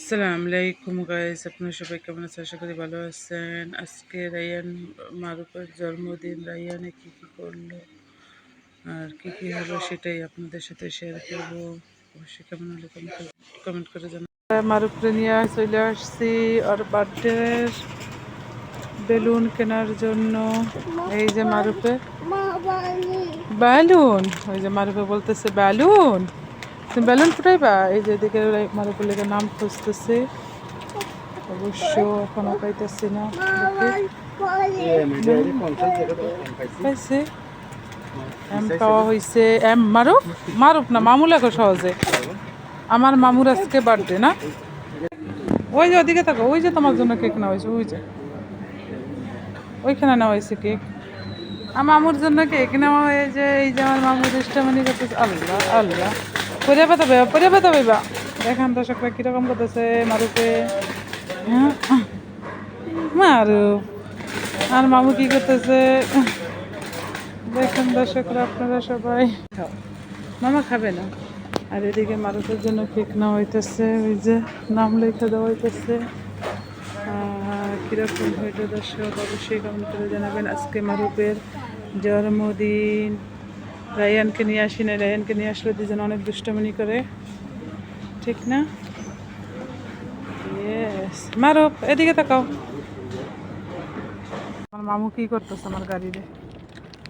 আসসালামু আলাইকুম গাইস, আপনারা সবাই কেমন আছেন? আশা করি ভালো আছেন। আজকে রায়ান মারুফের জন্মদিন। রায়ানে কি কি করলো আর কি কি হলো সেটাই আপনাদের সাথে শেয়ার করব। অবশ্যই কেমন হলো কমেন্ট করে জানাবেন। মারুফরে নিয়ে চলে আসছি ওর বার্থডের বেলুন কেনার জন্য। এই যে মারুফে বেলুন, ওই যে মারুফে বলতেছে বেলুন, তুমি বেলুন ফুটাইবা? এই যে এদিকে মারুফের লেগে নাম খুঁজতেছে, অবশ্য এখনো পাইতেছি না। পাইছে এম পাওয়া হয়েছে। এম মারুফ, মারুফ না মামু লেখো সহজে। আমার মামুর আজকে বার্থডে না? ওই যে ওদিকে থাকো, ওই যে তোমার জন্য কেক নেওয়া হয়েছে, ওই যে ওইখানে নেওয়া হয়েছে কেক। আমার মামুর জন্য কেক নেওয়া হয়েছে। এই যে আমার মামুর ইস্টামানি করতেছে। আল্লাহ আল্লাহ, পরে পাতা পাইবা। দেখেন দর্শকরা কিরকম করতেছে মারুফে। হ্যাঁ মারুফ আর মামু কি করতেছে দেখেন দর্শকরা, আপনারা সবাই। মামা খাবে না। আর এদিকে মারুফের জন্য কেক নেওয়া হইতেছে, ওই যে নাম লেখা দেওয়া হইতেছে। কীরকম হইলো দর্শক অবশ্যই কমেন্ট করে জানাবেন। আজকে মারুফের জন্মদিন। রায়ানকে নিয়ে আসি না, রায়ানকে নিয়ে আসলে দুজন অনেক দুষ্টমিনি করে, ঠিক না? ইয়েস মারুফ, এদিকে তাকাও। আমার মামু কি করতেছে আমার গাড়িতে?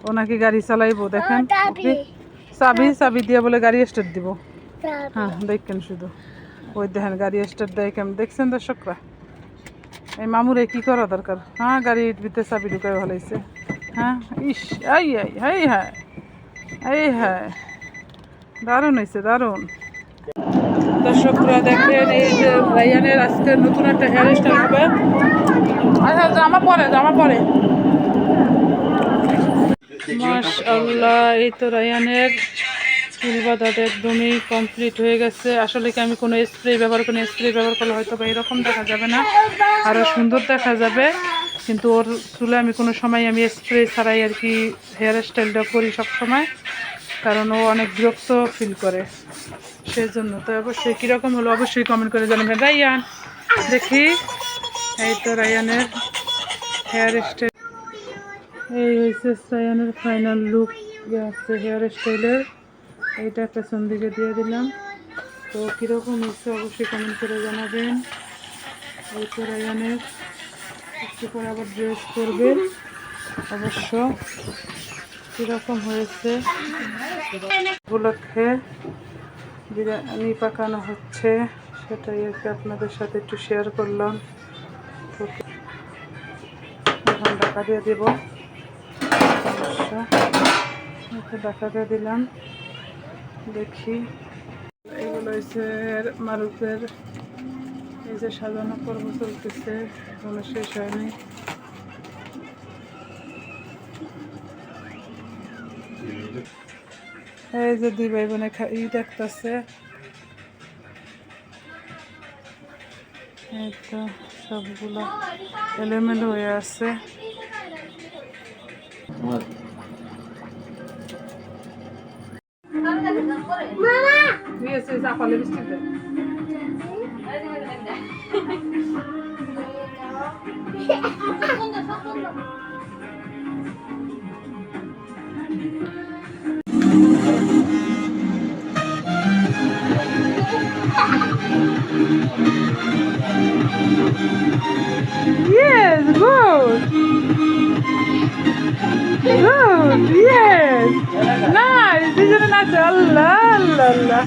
ও নাকি গাড়ি চালাইবো, দেখেন। চাবি দিয়ে বলে গাড়ি স্টার্ট দিব। হ্যাঁ দেখেন শুধু, ওই দেখেন গাড়ি স্টার্ট দেয় কেমন, দেখছেন দর্শকরা? এই মামুরে কি করা দরকার? হ্যাঁ গাড়ির ভিতরে চাবি ঢুকাই ভালাইছে। হ্যাঁ ইস, এই এই হ্যাঁ, এই হ্যাঁ, দারুণ হয়েছে, দারুণ। দর্শকরা দেখেন, এই যে রায়ানের আজকে নতুন একটা হেয়ার স্টাইল হবে। আচ্ছা জামা পরে মাশাআল্লাহ। এই তো রায়ানের চুল বাঁধাটা একদমই কমপ্লিট হয়ে গেছে। আসলে কি আমি কোনো স্প্রে ব্যবহার করলে হয়তো বা এরকম দেখা যাবে না, আরও সুন্দর দেখা যাবে। কিন্তু ওর চুলে আমি কোনো সময় আমি স্প্রে ছাড়াই আর কি হেয়ার স্টাইলটা করি সব সময়, কারণ ও অনেক বিরক্ত ফিল করে, সেই জন্য। তো অবশ্যই কীরকম হলো অবশ্যই কমেন্ট করে জানাবেন। রায়ান দেখি, এই তো রায়ানের হেয়ার স্টাইল, এই হয়েছে রায়ানের ফাইনাল লুক আছে হেয়ার স্টাইলের। এইটা পেছন দিকে দিয়ে দিলাম। তো কীরকম হচ্ছে অবশ্যই কমেন্ট করে জানাবেন। এই তো রায়ানের একটু করে আবার ড্রেস করবে, অবশ্য কীরকম হয়েছে উপলক্ষে বিরিয়ানি পাকানো হচ্ছে, সেটাই আর কি আপনাদের সাথে একটু শেয়ার করলাম। তো এখন ঢাকা দিয়ে দেব, অবশ্য ঢাকা দিয়ে দিলাম। দেখি এইগুলো হচ্ছে মারুফের, এই যে সাজানো পর্ব চলতেছে, এখনো শেষ হয়নি। এই যে দুই ভাই বোনে দেখতেছে, এই তো সবগুলো এলোমেলো হয়ে আছে। Yes, good. Good, yes. Nice. Isn't it nice? Allah, Allah, Allah.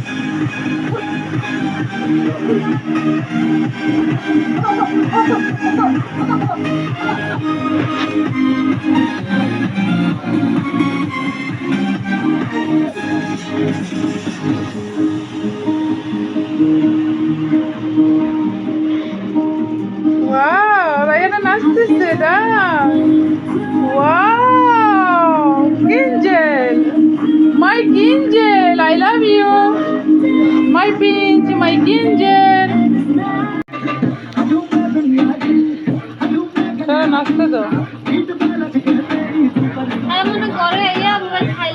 Wow, Rayana nastısı da. Wow, Angel. My Angel, I love you. My pinch, my Angel. Sana nasıl da? I'm gonna go to yeah, but I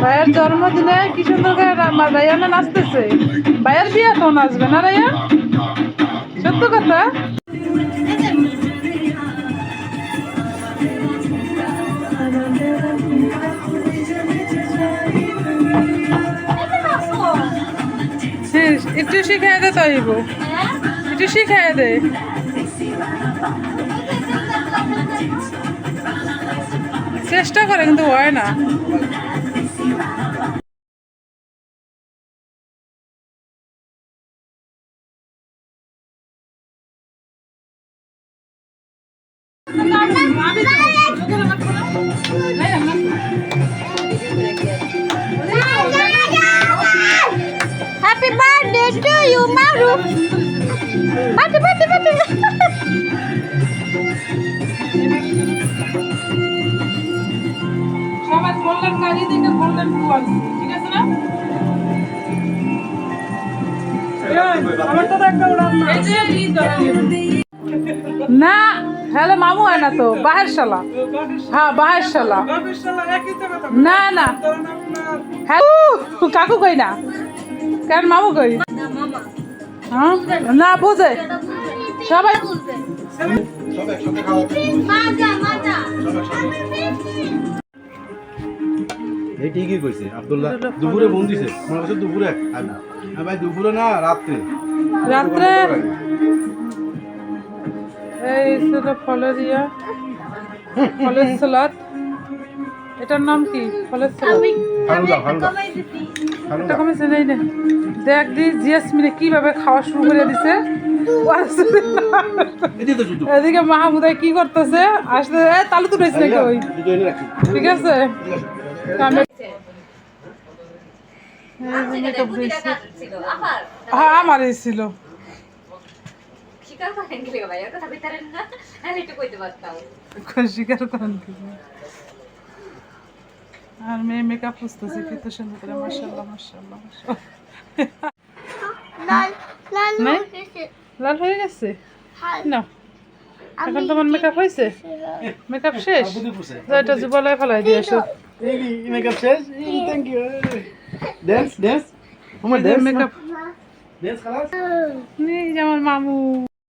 ভাইয়ের জন্মদিনে কি সুন্দর করে রায়ানা নাচতেছে। ভাইয়ের বিয়ে তো নাচবে না রায়া? সত্য কথা। একটু শিখাই দে তাইব, একটু শিখাই দে। চেষ্টা করে কিন্তু হয় না। Happy birthday to you, Maru. Birthday, birthday, birthday. সবাই গোল্ডেন গাড়ি দিকে গোল্ডেন ফুল, ঠিক আছে না? না হ্যালো মামু হয় না তো, বাহের শালা। হ্যাঁ বাহের শালা। না না হ্যাঁ কাকু কই না, কারণ মামু কই। হ্যাঁ না বোঝে সবাই। Maja, Maja. এই ঠিকই কইছে আব্দুল্লাহ। দুপুরে ফোন দিছে, মনে করছে দুপুরে। ভাই দুপুরে না, রাত্রে। রাত্রে এই ছিল ফলের ইয়া, ফলের সালাদ। এটার নাম কি? ফলের সালাদ। এটা কমেছে নেই রে। দেখ দি জিয়াসমিনে কিভাবে খাওয়া শুরু করে দিছে। এদিকে মাহমুদাই কি করতেছে, আসতে তালু তুলেছে নাকি ওই, ঠিক আছে। হ্যাঁ আমার এই ছিল। স্বীকার করেন কি ভাই, ওর কথা বিতারেন না, আমি একটু কইতে পারতাম। স্বীকার করেন কি? আর মেয়ে মেকআপ খুঁজতেছে কত সুন্দর করে, মাশাআল্লাহ মাশাআল্লাহ মাশাআল্লাহ। নাই? লাল হয়ে গেছে না? এখন তোমার মেকআপ হয়েছে? মেকআপ শেষ? এটা জুবালায় ফেলাই দিয়ে এসো। মেকআপ শেষ। Thank you. Dance dance. আমার ড্যান্স মেকআপ ড্যান্স খালাস। নেই, আমার মামু।